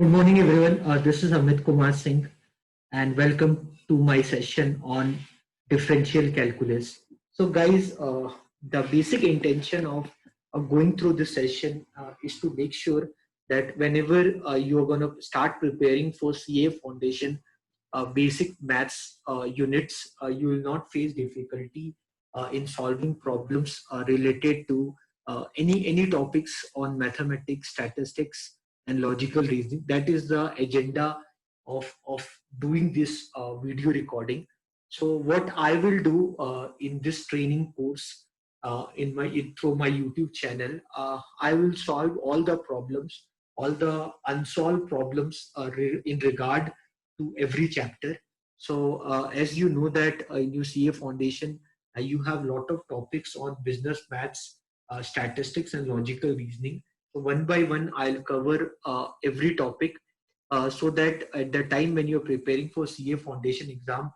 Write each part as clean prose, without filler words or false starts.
Good morning, everyone. This is Amit Kumar Singh, and welcome to my session on differential calculus. So, guys, the basic intention of going through this session is to make sure that whenever you're going to start preparing for CA Foundation basic maths units, you will not face difficulty in solving problems related to any topics on mathematics, statistics, and logical reasoning. That is the agenda of doing this video recording. So what I will do in this training course through my YouTube channel, I will solve all the problems, all the unsolved problems in regard to every chapter. So as you know that in your CA foundation, you have a lot of topics on business maths, statistics, and logical reasoning. So one by one, I'll cover every topic so that at the time when you're preparing for CA foundation exam,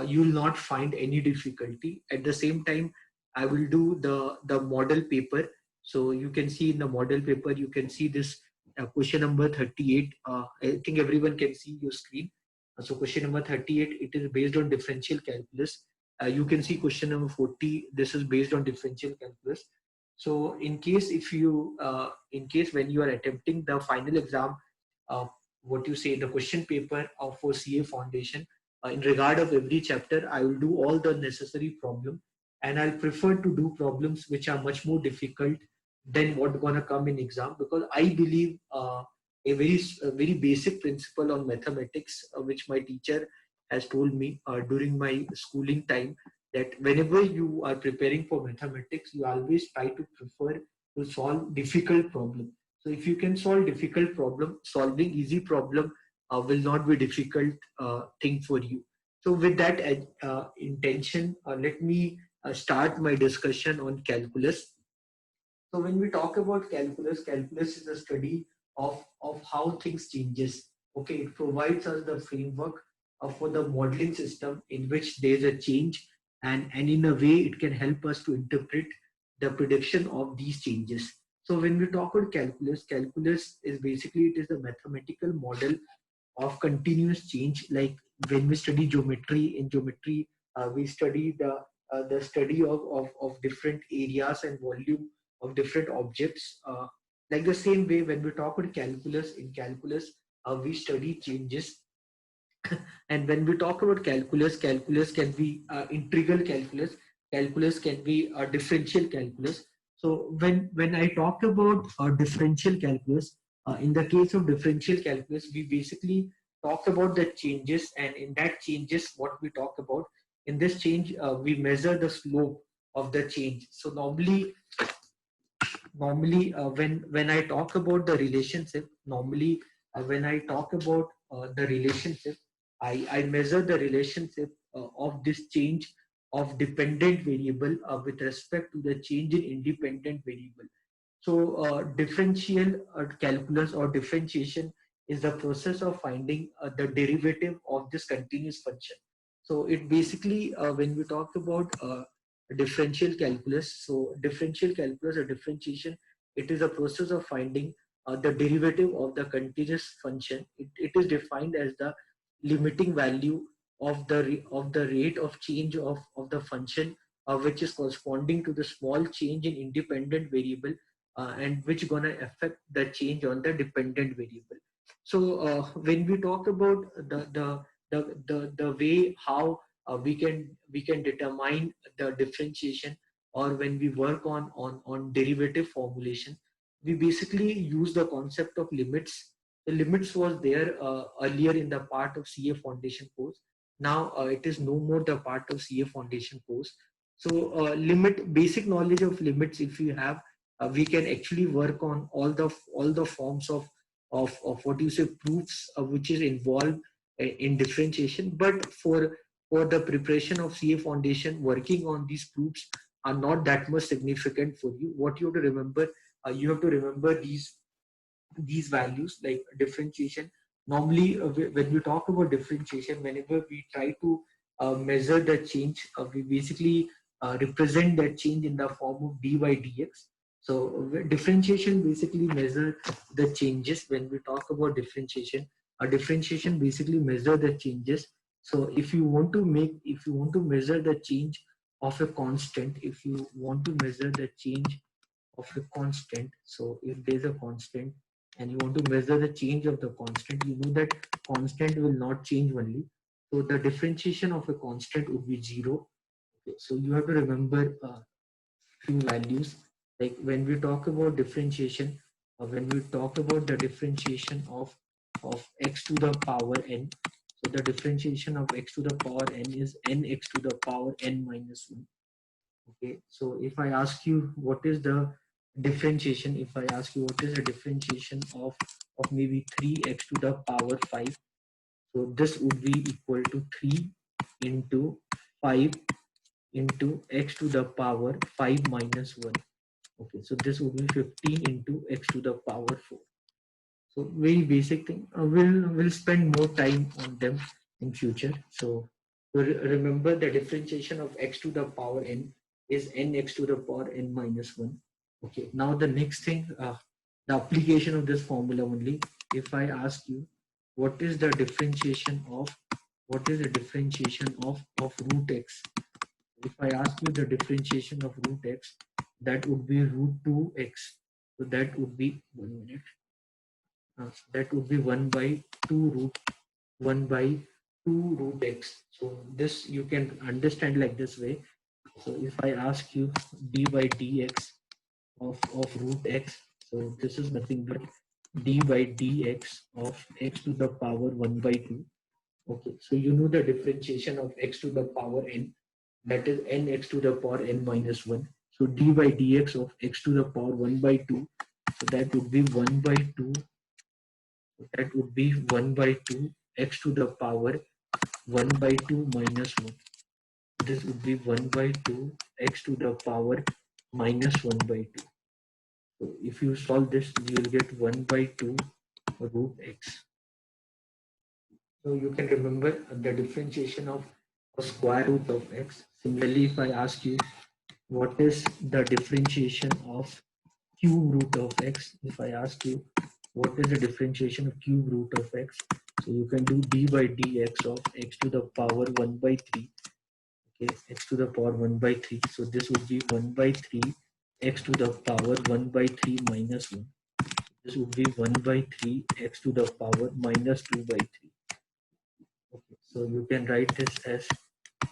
you will not find any difficulty. At the same time, I will do the model paper. So you can see in the model paper, you can see this question number 38. I think everyone can see your screen. So question number 38, it is based on differential calculus. You can see question number 40. This is based on differential calculus. So in case when you are attempting the final exam, what you say the question paper of for CA foundation, in regard of every chapter, I will do all the necessary problem, and I'll prefer to do problems which are much more difficult than what gonna come in exam, because I believe a very basic principle on mathematics, which my teacher has told me during my schooling time, that whenever you are preparing for mathematics, you always try to prefer to solve difficult problem. So if you can solve difficult problem, solving easy problem will not be difficult thing for you. So with that intention, let me start my discussion on calculus. So when we talk about calculus, calculus is a study of how things changes. Okay, it provides us the framework for the modeling system in which there is a change, and in a way it can help us to interpret the prediction of these changes. So when we talk about calculus, calculus is basically it is a mathematical model of continuous change. Like when we study geometry, in geometry we study the study of different areas and volume of different objects. Like the same way, when we talk about calculus, in calculus we study changes. And when we talk about calculus, calculus can be integral calculus, calculus can be differential calculus. So when I talk about differential calculus, in the case of differential calculus, we basically talk about the changes, and in that changes, what we talk about in this change, we measure the slope of the change. So normally when I talk about the relationship, normally when I talk about the relationship, I measure the relationship of this change of dependent variable with respect to the change in independent variable. So differential calculus or differentiation is the process of finding the derivative of this continuous function. So it basically, when we talk about differential calculus, so differential calculus or differentiation, it is a process of finding the derivative of the continuous function. It is defined as the limiting value of the rate of change of the function, which is corresponding to the small change in independent variable, and which gonna affect the change on the dependent variable. So when we talk about the way how we can determine the differentiation, or when we work on derivative formulation, we basically use the concept of limits. The limits was there earlier in the part of CA foundation course. Now it is no more the part of CA foundation course. So limit basic knowledge of limits if you have, we can actually work on all the forms of what you say proofs which is involved in differentiation. But for the preparation of CA foundation, working on these proofs are not that much significant for you. What you have to remember, you have to remember these values like differentiation. Normally when we talk about differentiation, whenever we try to measure the change, we basically represent that change in the form of dy dx. So differentiation basically measure the changes. When we talk about differentiation, a differentiation basically measure the changes. So if you want to measure the change of a constant, if you want to measure the change of a constant, so if there's a constant and you want to measure the change of the constant, you know that constant will not change only. So the differentiation of a constant would be zero. Okay, so you have to remember few values. Like when we talk about differentiation, when we talk about the differentiation of x to the power n, so the differentiation of x to the power n is nx to the power n minus 1. Okay, so if I ask you what is the differentiation, if I ask you what is the differentiation of maybe 3x to the power 5, so this would be equal to 3 into 5 into x to the power 5 minus 1. Okay, so this would be 15 into x to the power 4. So very basic thing. We'll spend more time on them in future. So remember the differentiation of x to the power n is nx to the power n minus 1. Okay, now the next thing, the application of this formula only. If I ask you what is the differentiation of root x, if I ask you the differentiation of root x, that would be root 2x. So that would be 1 minute. That would be 1 by 2 root 1 by 2 root x. So this you can understand like this way. So if I ask you d by dx of root x, so this is nothing but d by dx of x to the power 1 by 2. Okay, so you know the differentiation of x to the power n, that is nx to the power n minus 1. So d by dx of x to the power 1 by 2, so that would be 1 by 2, that would be 1 by 2 x to the power 1 by 2 minus 1. This would be 1 by 2 x to the power minus 1 by 2. So if you solve this, you will get 1 by 2 root x. So you can remember the differentiation of a square root of x. Similarly, if I ask you what is the differentiation of cube root of x, if I ask you what is the differentiation of cube root of x, so you can do d by dx of x to the power 1 by 3. Okay, x to the power 1 by 3. So this would be 1 by 3 x to the power 1 by 3 minus 1. This would be 1 by 3 x to the power minus 2 by 3. Okay, so you can write this as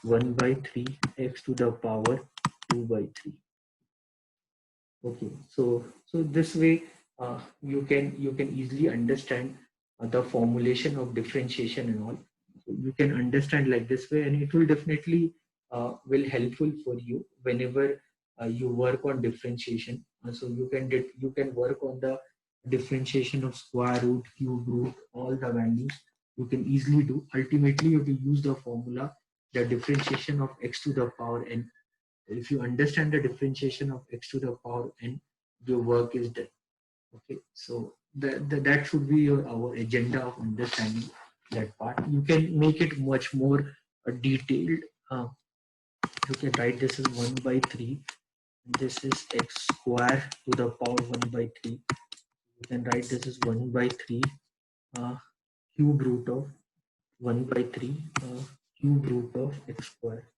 1 by 3 x to the power 2 by 3. Okay, so this way you can easily understand the formulation of differentiation and all. So you can understand like this way, and it will definitely will helpful for you whenever you work on differentiation. So you can work on the differentiation of square root, cube root, all the values you can easily do. Ultimately, you have to use the formula, the differentiation of x to the power n. If you understand the differentiation of x to the power n, your work is done. Okay, so that should be our agenda of understanding that part. You can make it much more detailed. You can write this is 1 by 3. This is x square to the power 1 by 3. You can write this is 1 by 3 uh, cube root of 1 by 3 cube root of x square.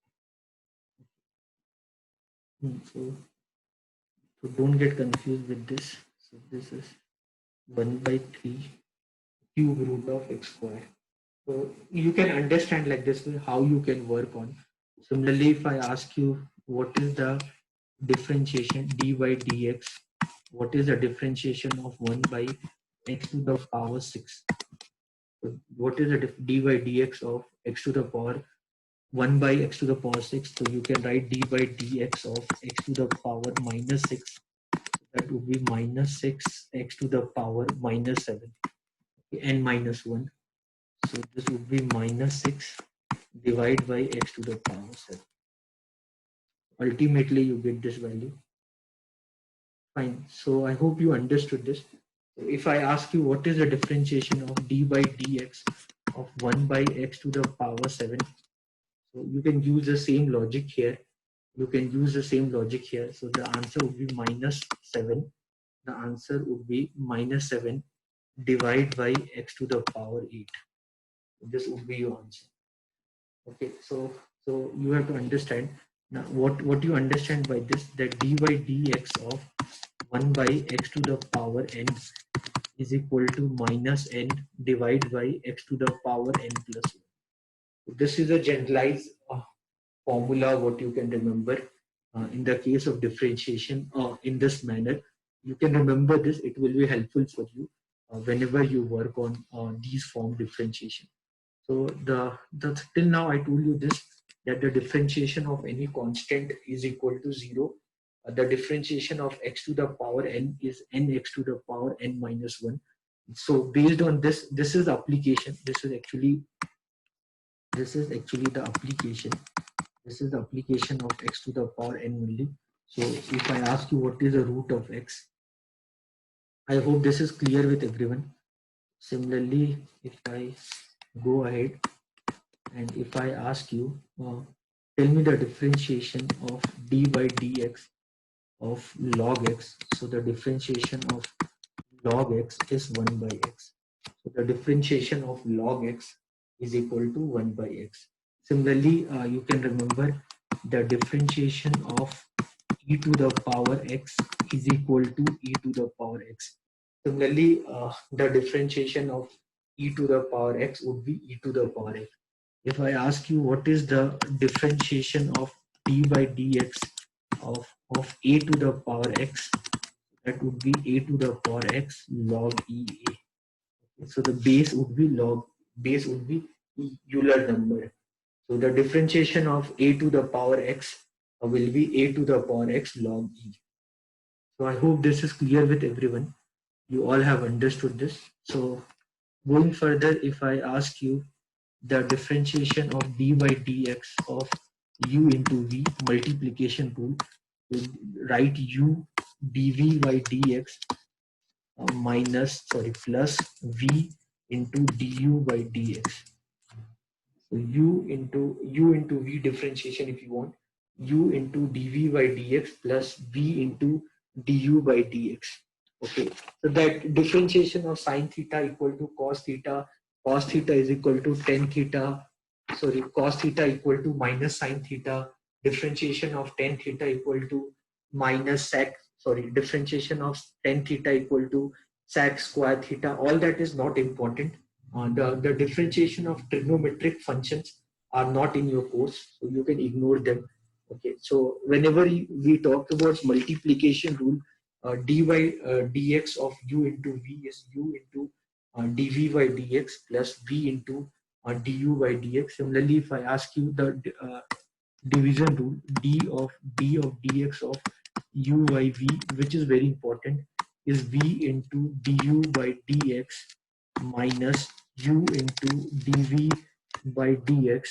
So don't get confused with this. So this is 1 by 3 cube root of x square. So you can understand like this way how you can work on. Similarly, if I ask you what is the differentiation d by dx, what is the differentiation of 1 by x to the power 6? So what is the d by dx of x to the power 1 by x to the power 6? So you can write d by dx of x to the power minus 6. That would be minus 6 x to the power minus 7, n minus 1. So this would be minus 6 divided by x to the power 7. Ultimately, you get this value. Fine. So I hope you understood this. If I ask you what is the differentiation of d by dx of 1 by x to the power 7, so you can use the same logic here. you can use the same logic here. So the answer would be minus 7. The answer would be minus 7 divided by x to the power 8. This would be your answer. Okay, so you have to understand now what you understand by this, that d by dx of 1 by x to the power n is equal to minus n divided by x to the power n plus 1. This is a generalized formula what you can remember in the case of differentiation in this manner. You can remember this, it will be helpful for you whenever you work on these form differentiation. So the till now I told you this, that the differentiation of any constant is equal to 0. The differentiation of x to the power n is nx to the power n minus 1. So based on this, this is application. This is actually the application. This is the application of x to the power n only. So if I ask you what is the root of x, I hope this is clear with everyone. Similarly, if I go ahead and if I ask you, tell me the differentiation of d by dx of log x. So the differentiation of log x is 1 by x. So the differentiation of log x is equal to 1 by x. Similarly, you can remember the differentiation of e to the power x is equal to e to the power x. Similarly, the differentiation of e to the power x would be e to the power x. If I ask you what is the differentiation of d by dx of a to the power x, that would be a to the power x log ea. So the base would be Euler number. So the differentiation of a to the power x will be a to the power x log e. So I hope this is clear with everyone. You all have understood this. So going further, if I ask you the differentiation of d by dx of u into v, multiplication rule, write u dv by dx plus v into du by dx. So u into v differentiation, if you want, u into dv by dx plus v into du by dx. Okay, so that differentiation of sine theta equal to cos theta is equal to tan theta, sorry, cos theta equal to minus sine theta, differentiation of tan theta equal to minus sec, sorry, differentiation of tan theta equal to sec square theta, all that is not important. The differentiation of trigonometric functions are not in your course, so you can ignore them. Okay, so whenever we talk about multiplication rule, dy dx of u into v is u into dv by dx plus v into du by dx. Similarly, if I ask you the division rule, d of dx of u by v, which is very important, is v into du by dx minus u into dv by dx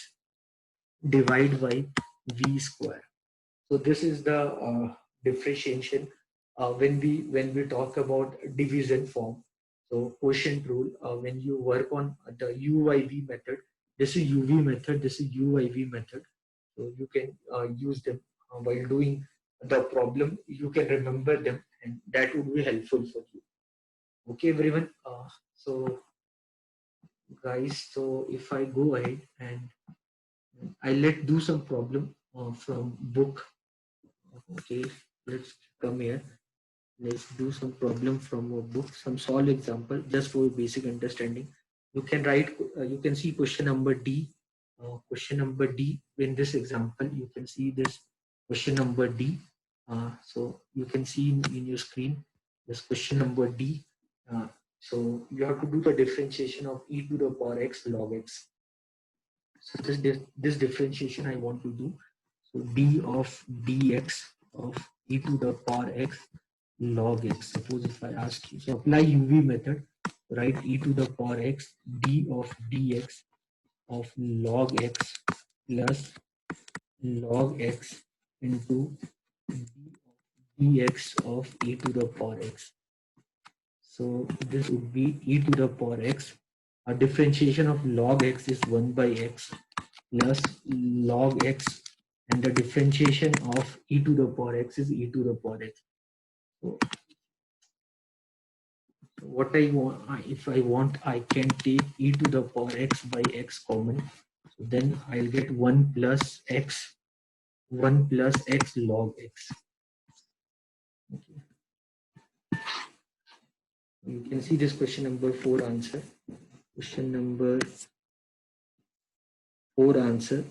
divided by v square. So this is the differentiation when we talk about division form. So quotient rule, when you work on the u by v method, this is uv method, this is u by v method. So you can use them while doing the problem. You can remember them, and that would be helpful for you. Okay, everyone. So guys, so if I go ahead and I let do some problem from book. Okay, let's come here. Let's do some problem from a book, some solve example just for basic understanding. You can write, you can see question number D. Question number D in this example, you can see this question number D. So you can see in your screen this question number D. So you have to do the differentiation of e to the power x log x. So this differentiation I want to do. So d of dx of e to the power x log x. Suppose if I ask you, so apply UV method, write e to the power x d of dx of log x plus log x into dx of e to the power x. So this would be e to the power x. A differentiation of log x is 1 by x plus log x and the differentiation of e to the power x is e to the power x. So what I want, if I want, I can take e to the power x by x common. So then I'll get 1 plus x log x. Okay. You can see this question number 4 answer. Question number 4 answer.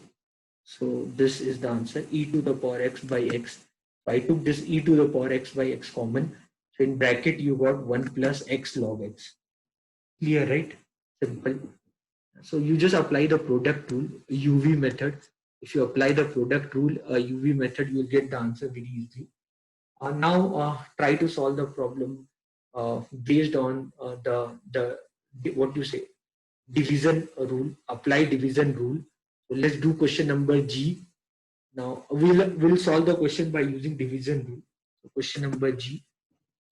So this is the answer, e to the power x by x. So I took this e to the power x by x common. So in bracket you got 1 plus x log x. Clear, right? Simple. So you just apply the product rule, UV method. If you apply the product rule, UV method, you'll get the answer very easily. Now try to solve the problem based on the what you say, division rule. Apply division rule. So let's do question number G. Now we'll solve the question by using division rule. So question number G.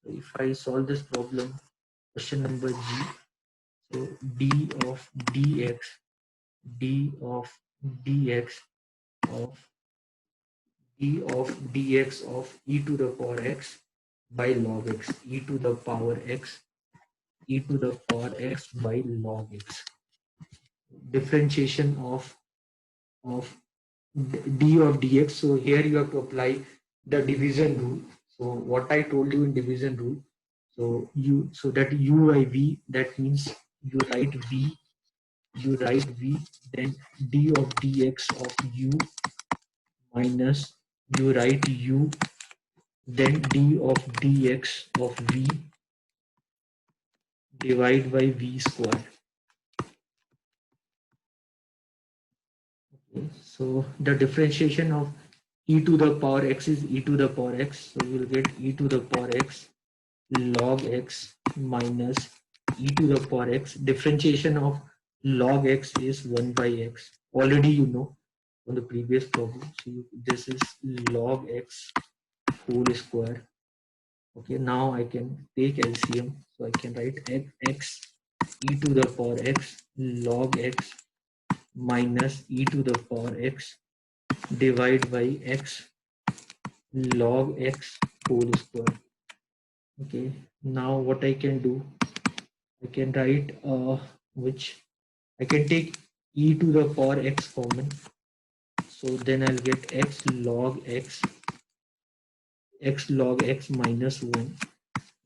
If I solve this problem, question number G. So d of dx of dx of dx of e to the power x by log x, e to the power x by log x. Differentiation of d of dx. So here you have to apply the division rule. So what I told you in division rule, so that u by v, that means you write v, then d of dx of u minus you write u, then d of dx of v divide by v square. Okay. So the differentiation of e to the power x is e to the power x. So we'll get e to the power x log x minus e to the power x. Differentiation of log x is 1 by x. Already you know from the previous problem. So this is log x whole square. Okay, now I can take LCM. So I can write x e to the power x log x minus e to the power x divide by x log x whole square. Okay, now what I can do, I can write which I can take e to the power x common. So then I'll get x log x minus 1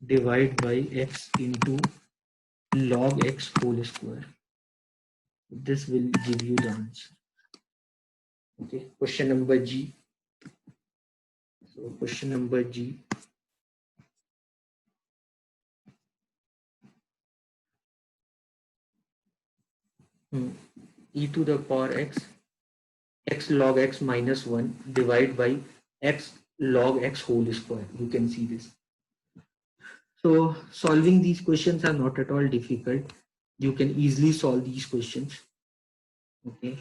divide by x into log x whole square. This will give you the answer. Okay, question number G. So question number G. E to the power x log x minus 1 divide by x log x whole square. You can see this. So solving these questions are not at all difficult. You can easily solve these questions. Okay.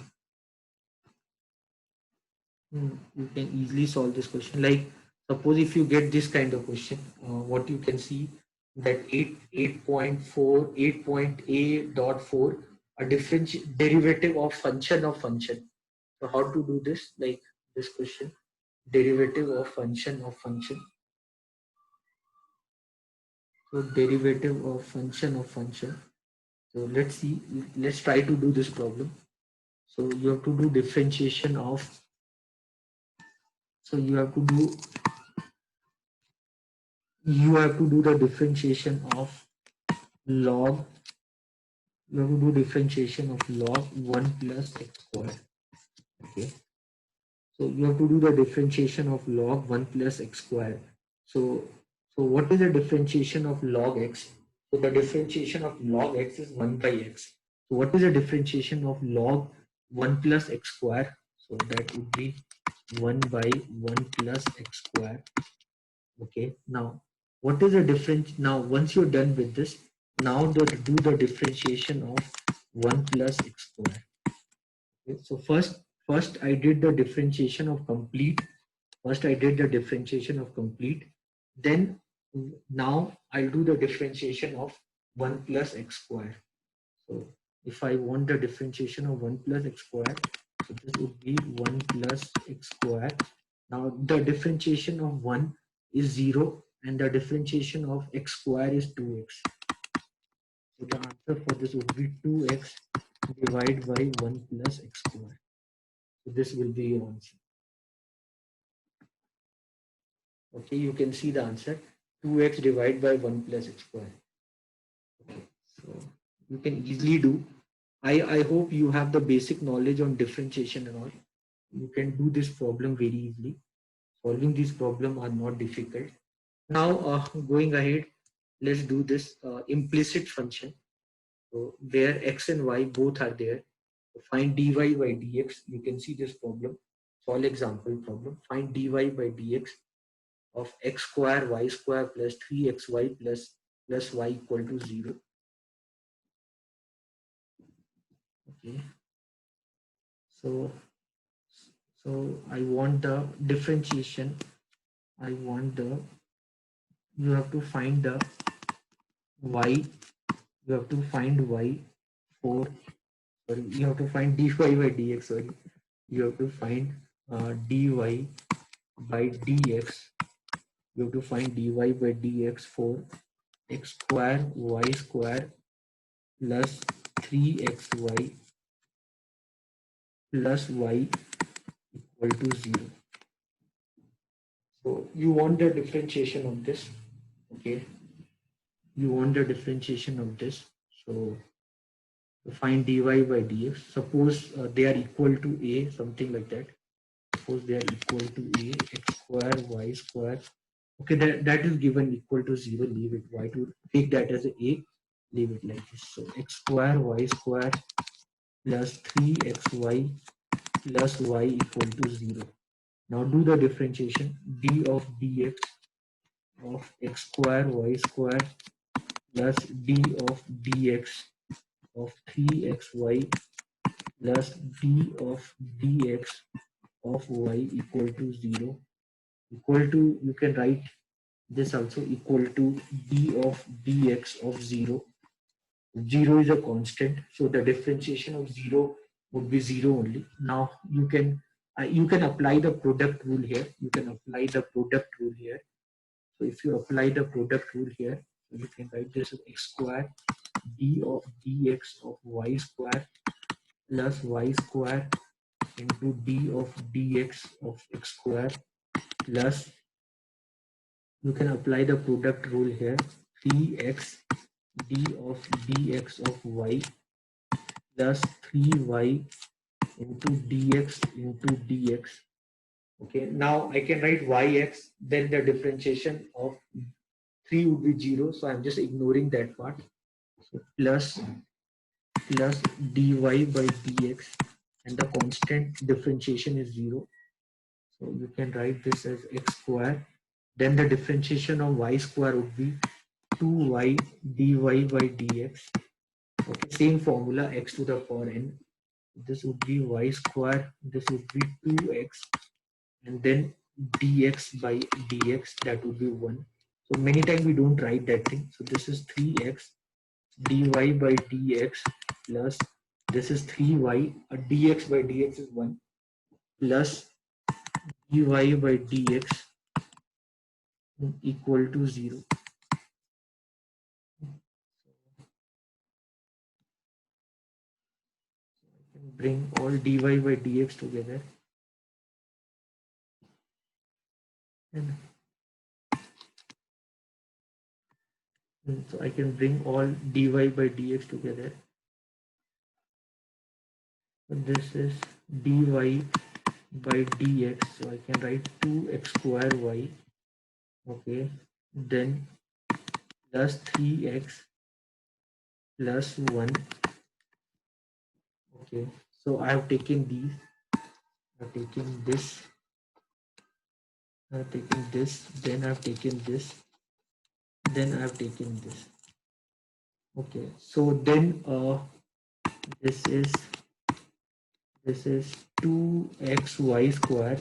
You can easily solve this question. Like suppose if you get this kind of question, what you can see that 8.4 8.a.4 a different derivative of function of function. So how to do this? Like this question, derivative of function of function. So derivative of function of function. So let's see. Let's try to do this problem. So you have to do differentiation of. So you have to do the differentiation of log. You have to do differentiation of log 1 plus x square. Okay. So you have to do the differentiation of log 1 plus x square. So what is the differentiation of log x? So the differentiation of log x is 1 by x. So what is the differentiation of log 1 plus x square? So that would be 1 by 1 plus x square. Okay. Now what is the difference? Now once you're done with this, now do the differentiation of 1 plus x square. Okay. So first I did the differentiation of complete. Then now I'll do the differentiation of 1 plus x square. So if I want the differentiation of 1 plus x square, So this would be 1 plus x square. Now the differentiation of 1 is 0 and the differentiation of x square is 2x. So the answer for this would be 2x divided by 1 plus x square. So this will be your answer. Okay, you can see the answer 2x divided by 1 plus x square. Okay, so you can easily do. I hope you have the basic knowledge on differentiation and all. You can do this problem very easily. Solving these problems are not difficult. Now, going ahead, let's do this implicit function. So where x and y both are there. So find dy by dx. You can see this problem. Solve example problem. Find dy by dx of x square y square plus 3xy plus y equal to 0. Okay. So I want the differentiation. I want the you have to find the y. You have to find y for sorry. You have to find dy by dx. Sorry. You have to find dy by dx. You have to find dy by dx for x square y square plus 3xy plus y equal to 0. So you want the differentiation of this. Okay. You want the differentiation of this. So find dy by dx. Suppose they are equal to a, something like that. Suppose they are equal to a, x square y square. Okay, that is given equal to 0. Leave it. Why to take that as a? Leave it like this. So x square y square plus 3xy plus y equal to 0. Now do the differentiation. D of dx of x square y square plus d of dx of 3xy plus d of dx of y equal to 0. Equal to, you can write this also, equal to d of dx of 0. 0 is a constant, so the differentiation of 0 would be 0 only. Now you can apply the product rule here. You can apply the product rule here. So if you apply the product rule here, you can write this as x square d of dx of y square plus y square into d of dx of x square plus, you can apply the product rule here, 3x d of dx of y plus 3y into dx. Okay, now I can write yx, then the differentiation of 3 would be 0, so I'm just ignoring that part. So plus dy by dx, and the constant differentiation is 0. So you can write this as x square. Then the differentiation of y square would be 2y dy by dx. Okay, same formula, x to the power n. This would be y square. This would be 2x, and then dx by dx, that would be 1. So many times we don't write that thing. So this is 3x dy by dx plus this is 3y, dx by dx is 1 plus dy by dx equal to 0. Bring all dy by dx together, and so I can bring all dy by dx together. So this is dy by dx, so I can write 2x square y. Okay, then plus 3x plus 1. Okay, so I have taken these, I've taken this, I've taken this, then I've taken this, then I've taken this. Okay, so then this is 2xy square,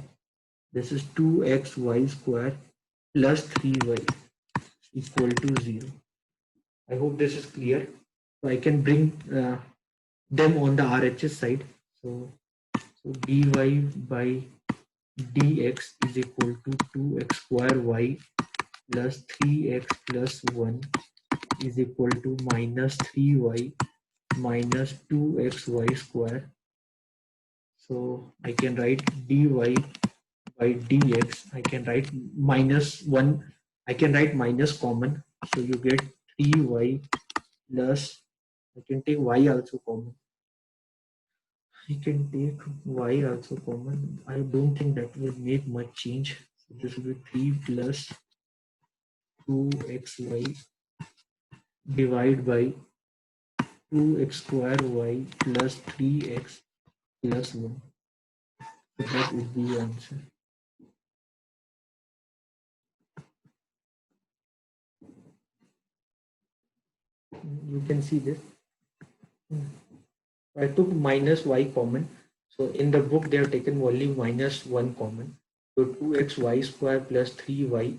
this is 2xy square plus 3y equal to 0. I hope this is clear. So I can bring them on the RHS side. So So dy by dx is equal to 2x square y plus 3x plus 1 is equal to minus 3y minus 2xy square. So I can write dy by dx. I can write minus 1. I can write minus common. So you get 3y plus, I can take y also common. I can take y also common. I don't think that will make much change. So this will be 3 plus 2xy divided by 2x square y plus 3x plus 1. So that would be the answer. You can see this. I took minus y common. So in the book, they have taken only minus 1 common. So 2xy square plus 3y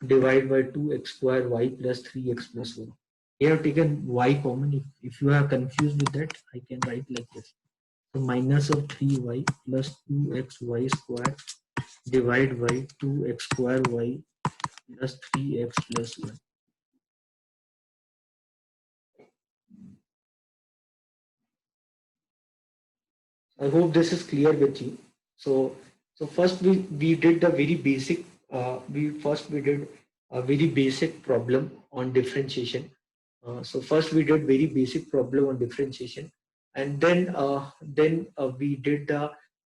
divided by 2x square y plus 3x plus 1. They have taken y common. If you are confused with that, I can write like this. So minus of 3y plus 2xy square divided by 2x square y plus 3x plus 1. I hope this is clear with you. So, so first we did the very basic. We did a very basic problem on differentiation. So first we did very basic problem on differentiation, and then we did the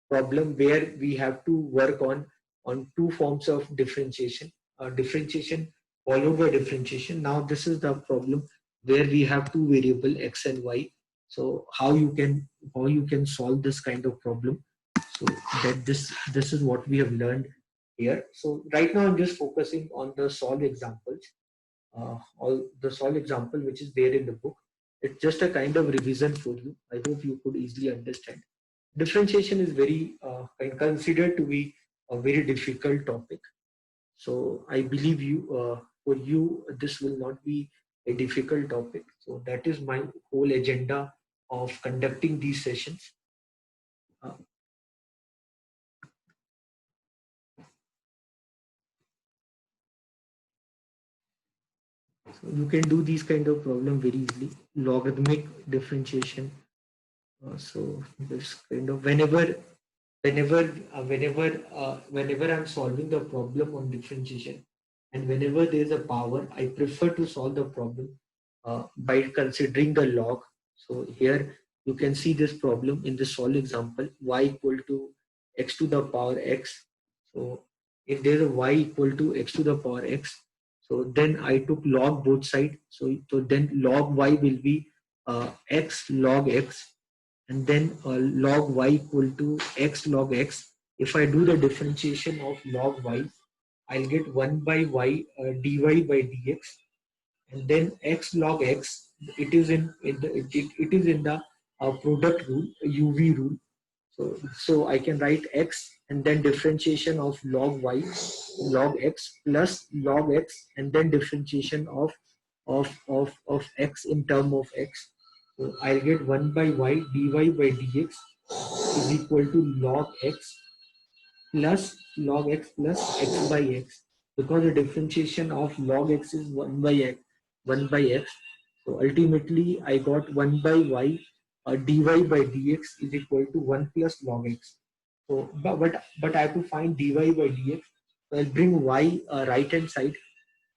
problem where we have to work on two forms of differentiation. Differentiation followed by differentiation. Now this is the problem where we have two variable x and y. So how you can solve this kind of problem. So that this is what we have learned here. So right now I'm just focusing on the solve examples, all the solve example which is there in the book. It's just a kind of revision for you. I hope you could easily understand. Differentiation is very considered to be a very difficult topic. So I believe for you, this will not be a difficult topic. So that is my whole agenda of conducting these sessions. Uh, so you can do these kind of problem very easily. Logarithmic differentiation. So this kind of whenever I'm solving the problem on differentiation, and whenever there is a power, I prefer to solve the problem by considering the log. So here you can see this problem in the solve example, y equal to x to the power x. So if there is a y equal to x to the power x, so then I took log both sides. So then log y will be x log x, and then log y equal to x log x. If I do the differentiation of log y, I'll get 1 by y dy by dx, and then x log x. It is in the product rule, UV rule. So I can write x and then differentiation of log y, log x plus log x, and then differentiation of x in term of x. So I'll get 1 by y dy by dx is equal to log x plus log x plus x by x, because the differentiation of log x is 1 by x, 1 by x. So ultimately I got 1 by y dy by dx is equal to 1 plus log x. So but I have to find dy by dx. So I'll bring y right hand side,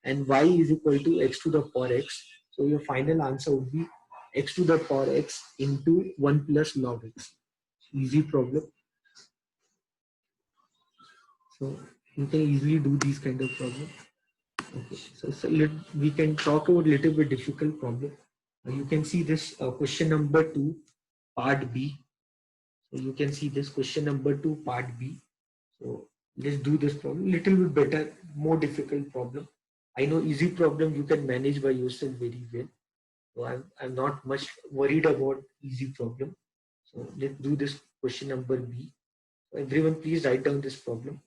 and y is equal to x to the power x. So your final answer would be x to the power x into 1 plus log x. Easy problem. So you can easily do these kind of problems. Okay, we can talk about little bit difficult problem. You can see this question number 2, part B. So you can see this question number 2, part B. So let's do this problem. Little bit better, more difficult problem. I know easy problem you can manage by yourself very well. So I'm not much worried about easy problem. So let's do this question number B. So everyone, please write down this problem.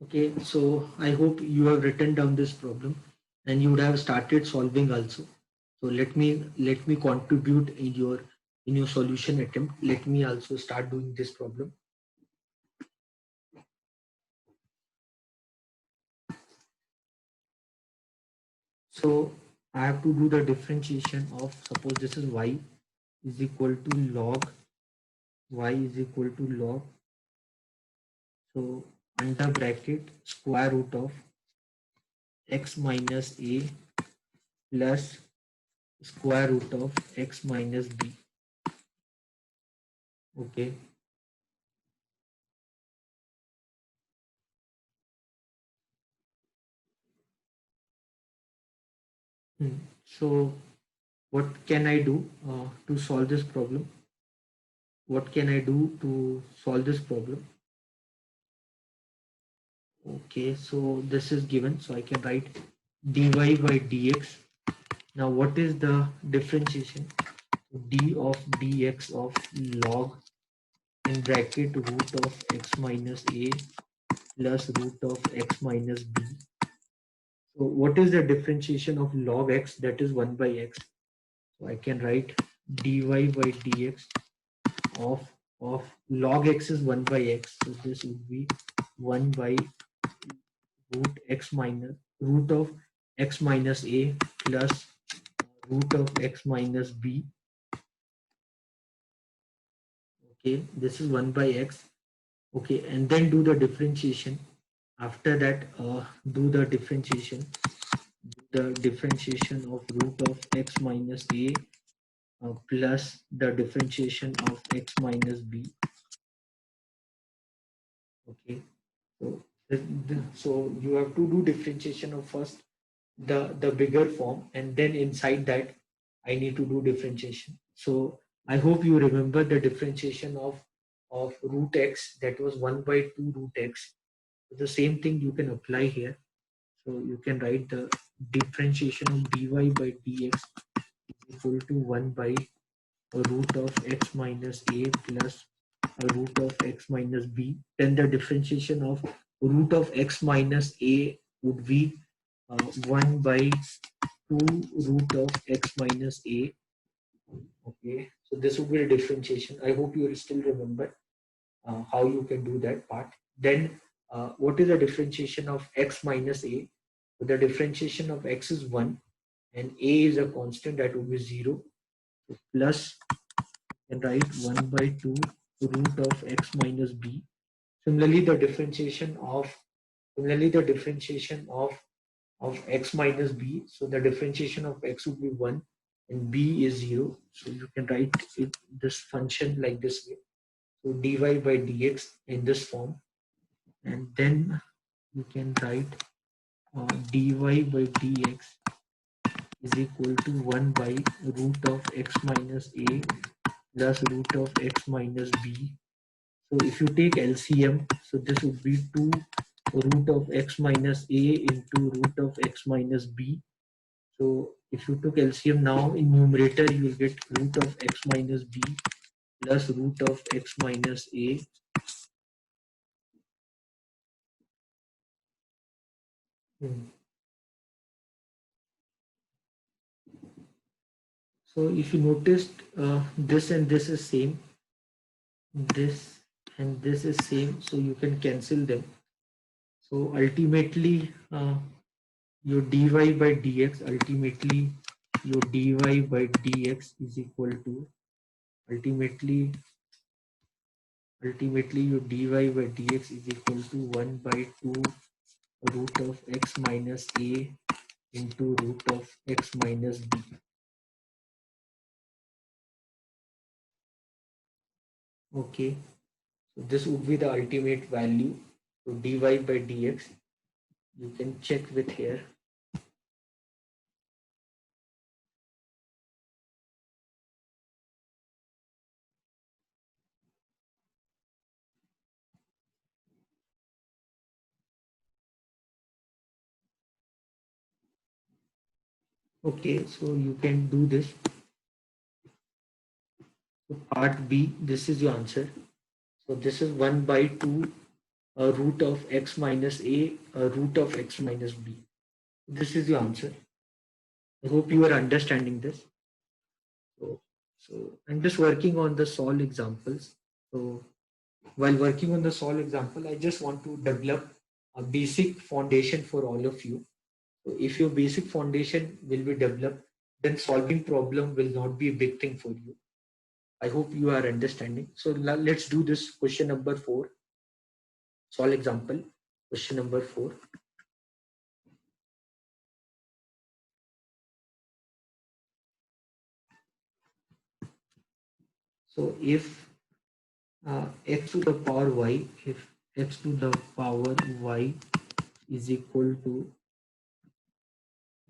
Okay, so I hope you have written down this problem and you would have started solving also. So let me contribute in your solution attempt. Let me also start doing this problem. So I have to do the differentiation of, suppose this is y is equal to log, y is equal to log, so under bracket square root of x minus a plus square root of x minus b. Okay. So what can I do to solve this problem? What can I do to solve this problem? Okay, so this is given, so I can write dy by dx. Now what is the differentiation? D of dx of log in bracket root of x minus a plus root of x minus b. So what is the differentiation of log x? That is 1 by x. So I can write dy by dx of log x is 1 by x. So this would be 1 by root x minus root of x minus a plus root of x minus b. Okay, this is 1 by x. Okay, and then do the differentiation. After that, do the differentiation. The differentiation of root of x minus a plus the differentiation of x minus b. Okay, so so you have to do differentiation of first the bigger form, and then inside that I need to do differentiation. So I hope you remember the differentiation of root x, that was 1 by 2 root x. The same thing you can apply here. So you can write the differentiation of dy by dx is equal to 1 by a root of x minus a plus a root of x minus b. Then the differentiation of root of x minus a would be 1 by 2 root of x minus a. Okay, so this would be a differentiation. I hope you will still remember how you can do that part. Then what is the differentiation of x minus a? So the differentiation of x is 1 and a is a constant, that would be 0. So plus, and write 1 by 2 root of x minus b. Similarly, the differentiation of x minus b. So the differentiation of x would be 1 and b is 0. So you can write this function like this way. So dy by dx in this form, and then you can write dy by dx is equal to 1 by root of x minus a plus root of x minus b. So if you take LCM, so this would be 2 root of x minus a into root of x minus b. So if you took LCM now in numerator, you will get root of x minus b plus root of x minus a. Hmm. So if you noticed, this and this is same, this and this is same, so you can cancel them. So ultimately, your dy by dx, ultimately your dy by dx is equal to, ultimately your dy by dx is equal to 1 by 2 root of x minus a into root of x minus b. Okay, so this would be the ultimate value. So dy by dx, you can check with here. Okay, so you can do this. So part B, this is your answer. So this is 1 by 2 root of x minus a, root of x minus b. This is your answer. I hope you are understanding this. So I'm just working on the solve examples. So while working on the solve example, I just want to develop a basic foundation for all of you. So if your basic foundation will be developed, then solving problem will not be a big thing for you. I hope you are understanding. So let's do this question number 4. Solve example. Question number 4. So if x to the power y, if x to the power y is equal to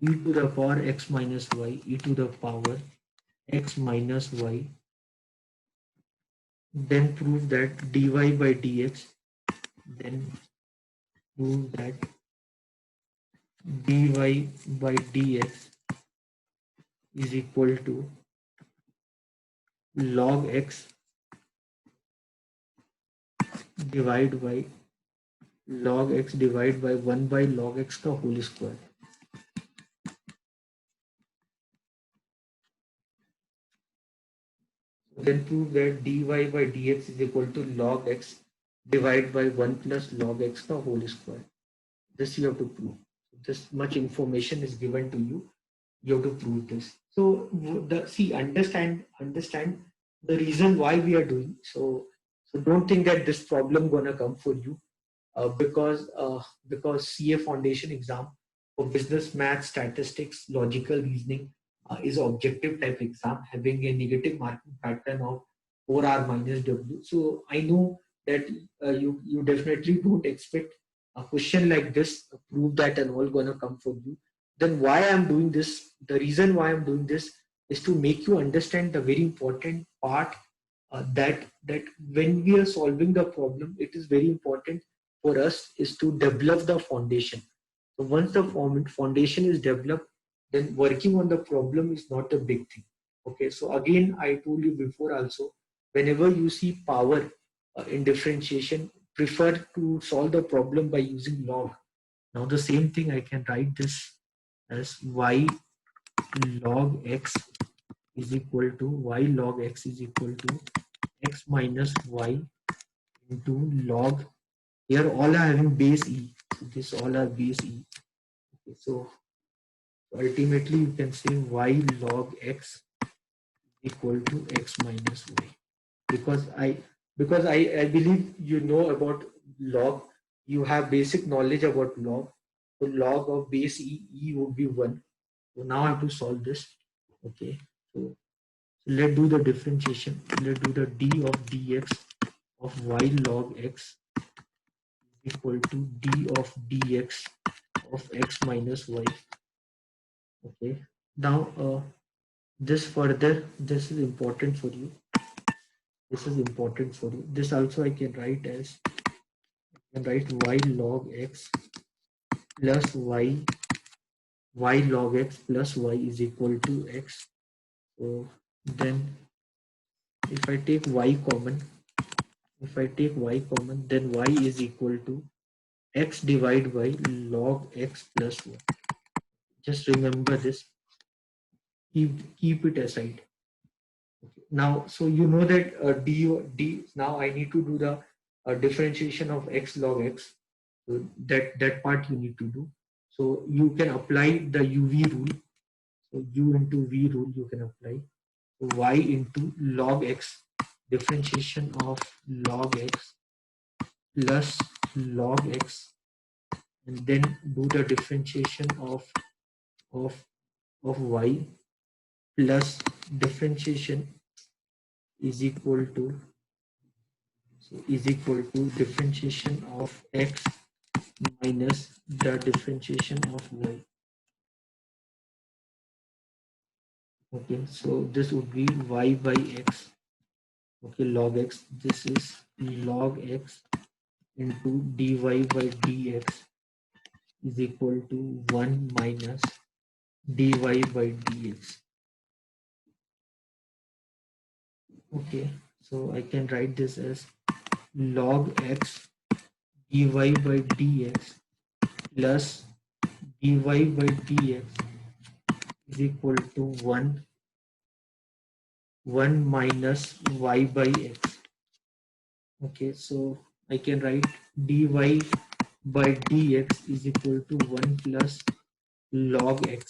e to the power x minus y, e to the power x minus y, then prove that dy by dx, then prove that dy by dx is equal to log x divided by log x divided by 1 by log x का whole square. Then prove that dy by dx is equal to log x divided by 1 plus log x का whole square. This you have to prove. This much information is given to you. You have to prove this. So understand the reason why we are doing. So don't think that this problem gonna come for you. Because CA foundation exam for business math, statistics, logical reasoning is objective type exam having a negative marking pattern of 4R minus W. So I know that you definitely don't expect a question like this, prove that and all gonna come for you. Then why I'm doing this? The reason why I'm doing this is to make you understand the very important part, that when we are solving the problem, it is very important for us is to develop the foundation. So once the foundation is developed, then working on the problem is not a big thing. Okay, so again, I told you before also, whenever you see power in differentiation, prefer to solve the problem by using log. Now the same thing I can write this as y log x is equal to y log x is equal to x minus y into log. Here all are having base e. So this all are base e. Okay, so ultimately you can say y log x equal to x minus y. Because I believe you know about log. You have basic knowledge about log. So log of base e would be 1. So now I have to solve this. Okay. So let's do the differentiation. Let's do the d of dx of y log x equal to d of dx of x minus y. Okay. Now this is important for you. This is important for you. This also I can write as y log x plus y log x plus y is equal to x. So then if I take y common, then y is equal to x divided by log x plus 1. Just remember this. Keep it aside. Okay. Now, so you know that d. Now I need to do the differentiation of x log x. So that part you need to do. So you can apply the UV rule. So u into v rule you can apply. So y into log x, differentiation of log x plus log x, and then do the differentiation of of y plus differentiation is equal to differentiation of x minus the differentiation of y. Okay, so this would be y by x. Okay, log x. This is log x into dy by dx is equal to 1 minus dy by dx. Okay, so I can write this as log x dy by dx plus dy by dx is equal to 1 minus y by x. Okay, so I can write dy by dx is equal to 1 plus log x,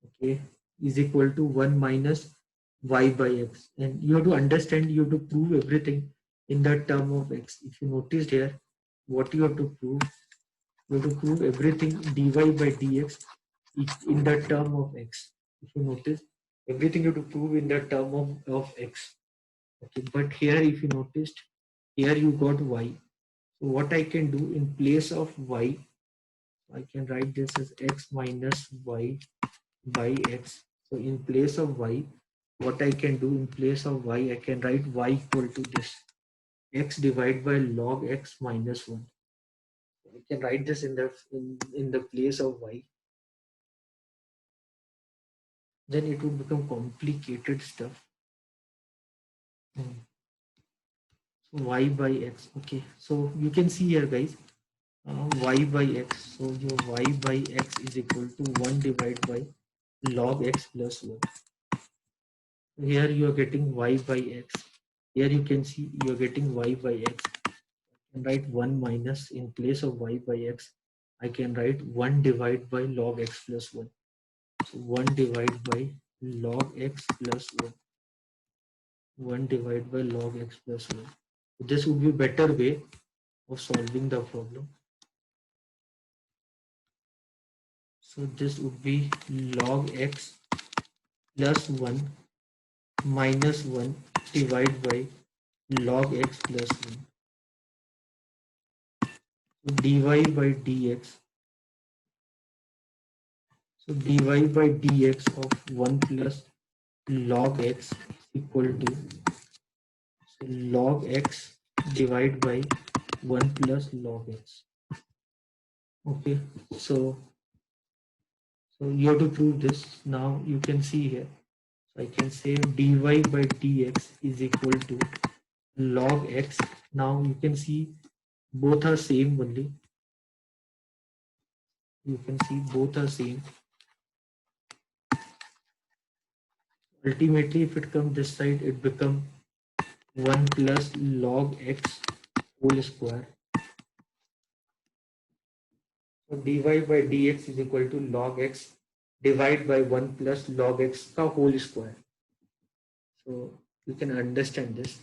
okay, is equal to 1 minus y by x. And you have to understand, you have to prove everything in the term of x. If you noticed here, what you have to prove, you have to prove everything dy by dx in the term of x. If you notice, everything you have to prove in the term of x. Okay, but here if you noticed, here you got y. So what I can do in place of y, I can write this as x minus y by x. So in place of y, what I can do in place of y, I can write y equal to this x divided by log x minus 1. I can write this in the place of y. Then it would become complicated stuff. So y by x. Okay, so you can see here, guys, y by x. So your y by x is equal to 1 divided by log x plus 1. Here you are getting y by x. Here you can see you are getting y by x. I can write 1 minus in place of y by x. I can write 1 divided by log x plus 1. So 1 divided by log x plus 1. 1 divided by log x plus 1. So this would be a better way of solving the problem. So this would be log x plus 1 minus 1 divided by log x plus 1. So dy by dx. So dy by dx of 1 plus log x is equal to, so log x divided by 1 plus log x. Okay, so you have to prove this. Now you can see here. So I can say dy by dx is equal to log x. Now you can see both are same only. You can see both are same. Ultimately, if it comes this side, it become 1 plus log x whole square. So dy by dx is equal to log x divided by 1 plus log x ka whole square. So you can understand this.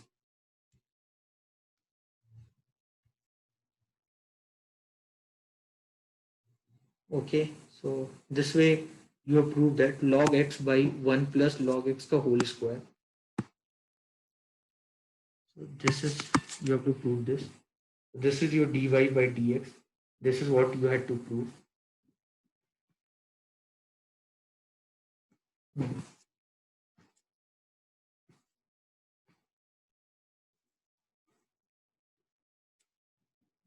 Okay, so this way you have proved that log x by 1 plus log x ka whole square. So this is, you have to prove this. This is your dy by dx. This is what you had to prove.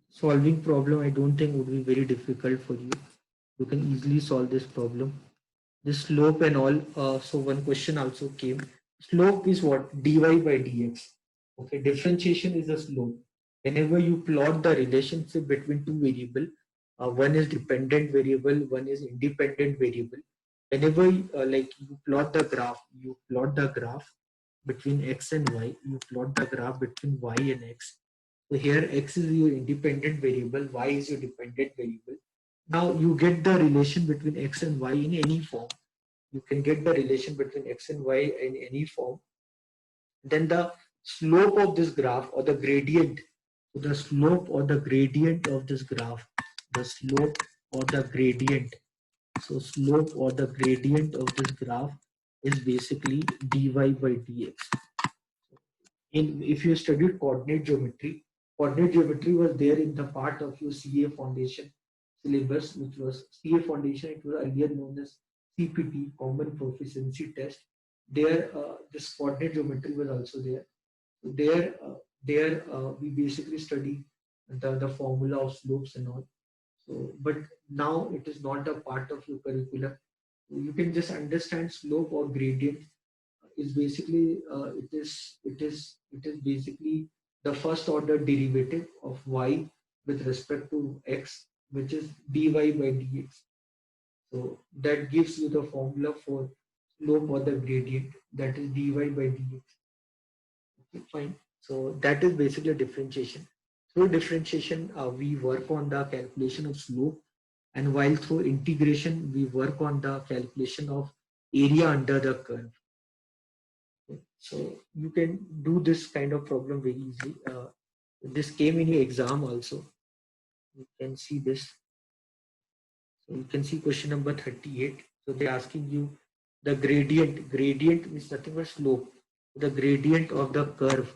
Solving problem, I don't think would be very difficult for you. You can easily solve this problem. This slope and all. So one question also came. Slope is what? Dy by dx. Okay, differentiation is a slope. Whenever you plot the relationship between two variables, one is dependent variable, one is independent variable. Whenever like you plot the graph between x and y. You plot the graph between y and x. So here x is your independent variable, y is your dependent variable. Now you get the relation between x and y in any form. You can get the relation between x and y in any form. Then the slope of this graph or the gradient, so the slope or the gradient of this graph, the slope or the gradient, so slope or the gradient of this graph is basically dy by dx. In if you studied coordinate geometry was there in the part of your CA foundation syllabus, which was CA foundation. It was earlier known as CPT, Common Proficiency Test. There, this coordinate geometry was also there. So there we basically study the formula of slopes and all. So, but now it is not a part of your curriculum. You can just understand slope or gradient is basically it is basically the first order derivative of y with respect to x, which is dy by dx. So that gives you the formula for slope or the gradient, that is dy by dx. Okay, fine. So that is basically differentiation. Through differentiation, we work on the calculation of slope, and while through integration, we work on the calculation of area under the curve. Okay. So you can do this kind of problem very easily. This came in your exam also. You can see this. So you can see question number 38. So they're asking you the gradient. Gradient is nothing but slope. The gradient of the curve.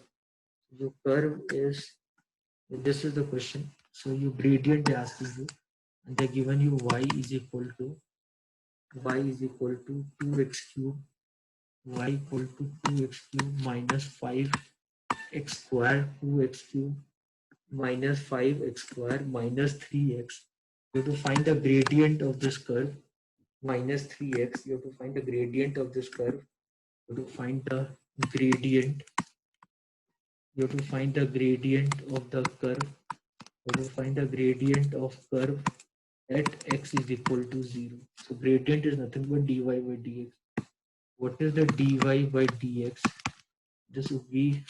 Your curve is, this is the question. So your gradient they're asking you, and they're given you y is equal to 2x cube, y equal to 2x cube minus 5x square, 2x cube minus 5x square minus 3x. You have to find the gradient of this curve, minus 3x. You have to find the gradient of this curve. You have to find the gradient. You have to find the gradient of the curve. You have to find the gradient of curve at x is equal to 0. So gradient is nothing but dy by dx. What is the dy by dx? This would be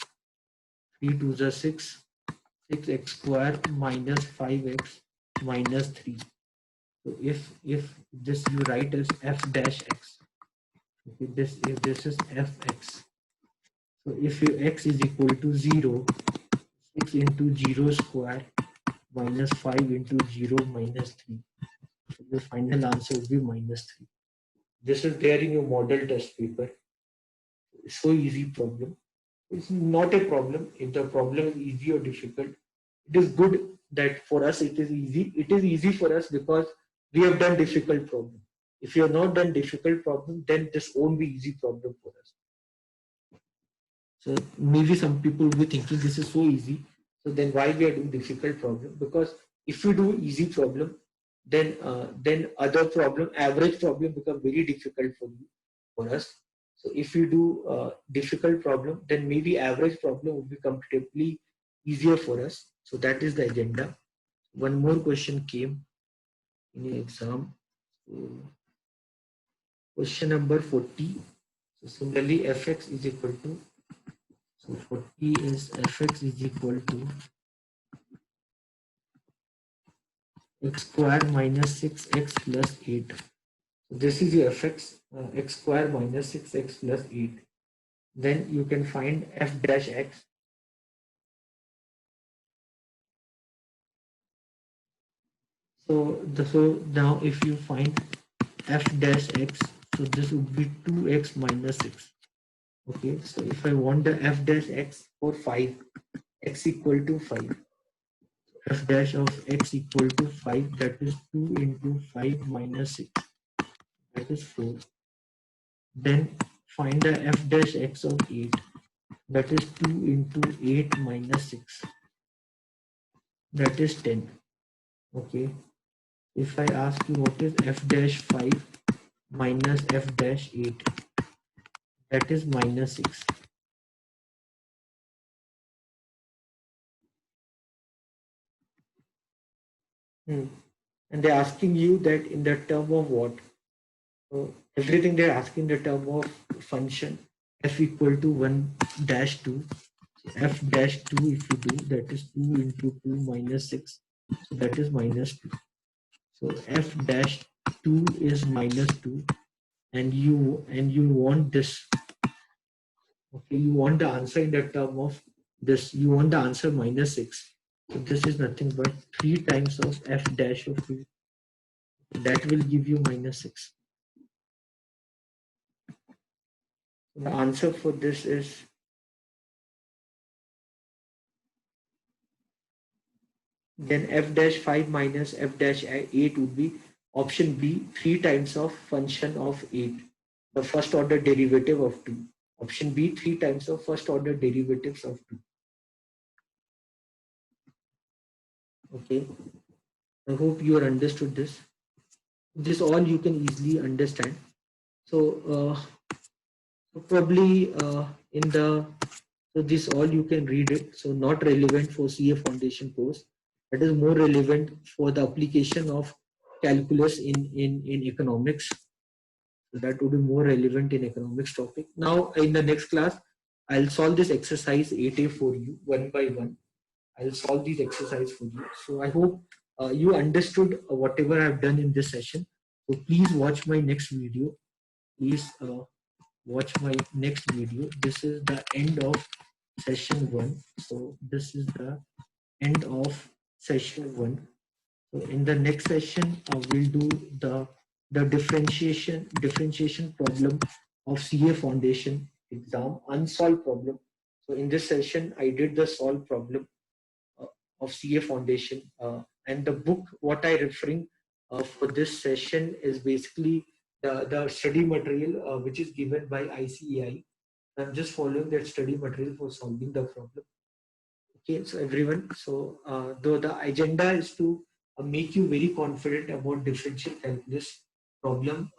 3 to the 6, 6x square minus 5x minus 3. So if this you write as f dash x, okay, if this is fx, so if your x is equal to 0, 6 into 0 square minus 5 into 0 minus 3. So the final answer will be minus 3. This is there in your model test paper. It's so easy problem. It's not a problem if the problem is easy or difficult. It is good that for us it is easy. It is easy for us because we have done difficult problem. If you have not done difficult problem, then this won't be easy problem for us. So maybe some people will be thinking this is so easy. So then why we are doing difficult problem? Because if you do easy problem, then other problem, average problem become very difficult for you, for us. So if you do difficult problem, then maybe average problem would be comparatively easier for us. So that is the agenda. One more question came in the exam. So question number 40. So similarly, fx is equal to, so 40 is fx is equal to x square minus 6x plus 8. So this is your fx, x square minus 6x plus 8. Then you can find f dash x. So now if you find f dash x, so this would be 2x minus 6. Okay, so if I want the f dash x for 5, x equal to 5, f dash of x equal to 5, that is 2 into 5 minus 6, that is 4. Then find the f dash x of 8, that is 2 into 8 minus 6, that is 10. Okay, if I ask you what is f dash 5 minus f dash 8, that is minus 6. And they're asking you that in the term of what? So everything they're asking the term of function f equal to 1 dash 2. So f dash 2, if you do, that is 2 into 2 minus 6. So that is minus 2. So f dash 2 is minus 2, and you want this. Okay, you want the answer in the term of this. You want the answer minus 6. So this is nothing but 3 times of f dash of 2. That will give you minus 6. The answer for this is, then f dash 5 minus f dash 8 would be option B, 3 times of function of 8, the first order derivative of 2. Option B, 3 times of first order derivatives of 2. Okay, I hope you are understood this. This all you can easily understand. So probably in the, so this all you can read it. So not relevant for CA foundation course. that is more relevant for the application of calculus in economics. So that would be more relevant in economics topic. Now in the next class, I'll solve this exercise 8A for you one by one. I'll solve these exercise for you. So I hope you understood whatever I've done in this session. So please watch my next video. Please watch my next video. This is the end of session 1. So this is the end of session 1. So in the next session, we'll do the differentiation problem of CA Foundation exam unsolved problem. So in this session, I did the solved problem uh, of CA Foundation, and the book what I referring for this session is basically the study material which is given by ICAI. I'm just following that study material for solving the problem. Okay, so everyone, so though the agenda is to make you very confident about differential calculus problem.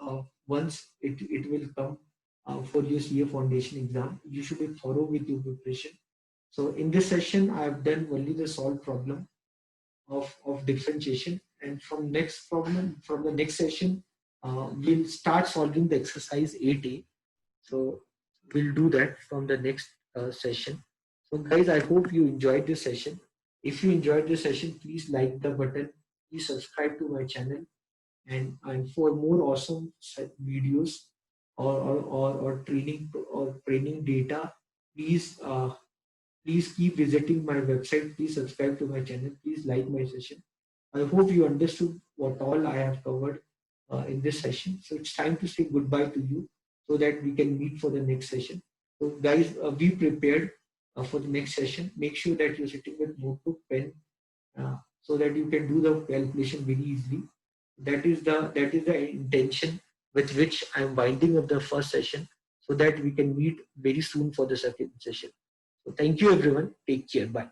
Once it will come for your CA foundation exam, you should be thorough with your preparation. So in this session, I have done only the solved problem of differentiation, and from the next session, we'll start solving the exercise 8A. So we'll do that from the next session. So guys, I hope you enjoyed this session. If you enjoyed this session, please like the button, please subscribe to my channel, and for more awesome videos or training data, please please keep visiting my website. Please subscribe to my channel. Please like my session. I hope you understood what all I have covered in this session. So it's time to say goodbye to you so that we can meet for the next session. So guys, be prepared for the next session. Make sure that you're sitting with notebook, pen, so that you can do the calculation very easily. That is the intention with which I'm winding up the first session, so that we can meet very soon for the second session. So thank you everyone. Take care. Bye.